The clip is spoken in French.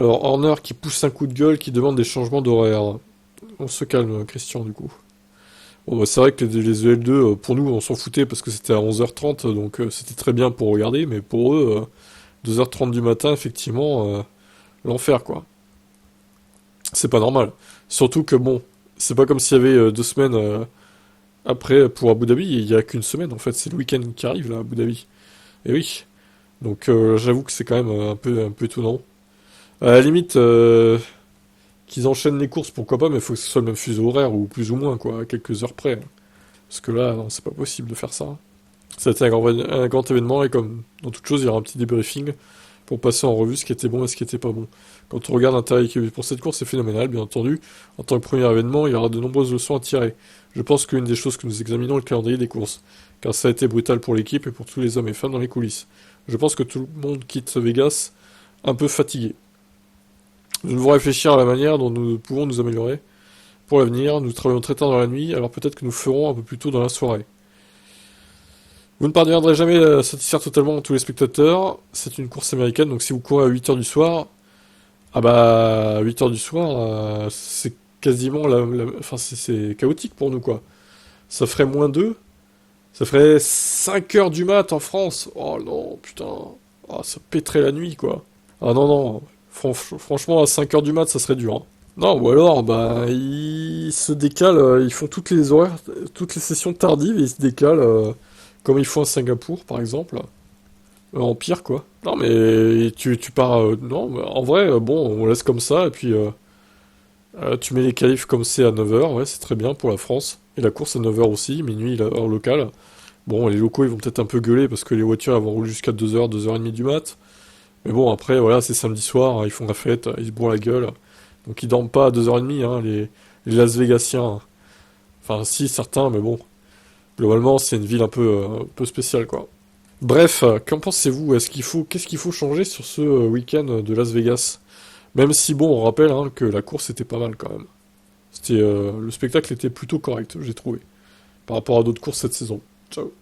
Alors, Horner qui pousse un coup de gueule, qui demande des changements d'horaire. On se calme, Christian, du coup. Bon, bah, c'est vrai que les EL2, pour nous, on s'en foutait parce que c'était à 11h30, donc c'était très bien pour regarder, mais pour eux, 2h30 du matin, effectivement, l'enfer, quoi. C'est pas normal. Surtout que, bon, c'est pas comme s'il y avait 2 semaines après pour Abu Dhabi, il y a qu'une semaine, en fait, c'est le week-end qui arrive, là, à Abu Dhabi. Et oui. Donc, j'avoue que c'est quand même un peu étonnant. À la limite, qu'ils enchaînent les courses, pourquoi pas, mais il faut que ce soit le même fuseau horaire, ou plus ou moins, quoi, à quelques heures près. Parce que là, non, c'est pas possible de faire ça. Ça a été un grand événement, et comme dans toute chose, il y aura un petit débriefing pour passer en revue ce qui était bon et ce qui était pas bon. Quand on regarde l'intérêt qu'il y a eu pour cette course, c'est phénoménal, bien entendu. En tant que premier événement, il y aura de nombreuses leçons à tirer. Je pense qu'une des choses que nous examinons est le calendrier des courses, car ça a été brutal pour l'équipe et pour tous les hommes et femmes dans les coulisses. Je pense que tout le monde quitte Vegas un peu fatigué. Nous devons réfléchir à la manière dont nous pouvons nous améliorer. Pour l'avenir, nous travaillons très tard dans la nuit, alors peut-être que nous ferons un peu plus tôt dans la soirée. Vous ne parviendrez jamais à satisfaire totalement tous les spectateurs. C'est une course américaine, donc si vous courez à 8 heures du soir, ah bah 8 heures du soir, c'est quasiment enfin c'est chaotique pour nous quoi. Ça ferait -2, ça ferait 5 heures du mat en France. Oh non, putain. Ah, ça pèterait la nuit quoi. Ah non non, franchement à 5 heures du mat, ça serait dur, hein. Non, ou alors bah ils se décalent, ils font toutes les horaires, toutes les sessions tardives et ils se décalent comme ils font à Singapour par exemple. En pire, quoi. Non, mais tu pars. Non, mais en vrai, bon, on laisse comme ça, et puis tu mets les qualifs comme c'est à 9h, ouais, c'est très bien pour la France. Et la course à 9h aussi, minuit heure locale. Bon, les locaux, ils vont peut-être un peu gueuler parce que les voitures, elles vont rouler jusqu'à 2h, 2h30 du mat. Mais bon, après, voilà, c'est samedi soir, hein, ils font la fête, ils se bourrent la gueule. Donc ils dorment pas à 2h30, hein, les Las Vegasiens, hein. Enfin, si, certains, mais bon. Globalement, c'est une ville un peu spéciale, quoi. Bref, qu'en pensez-vous? Qu'est-ce qu'il faut changer sur ce week-end de Las Vegas? Même si, bon, on rappelle hein, que la course était pas mal quand même. Le spectacle était plutôt correct, j'ai trouvé, par rapport à d'autres courses cette saison. Ciao.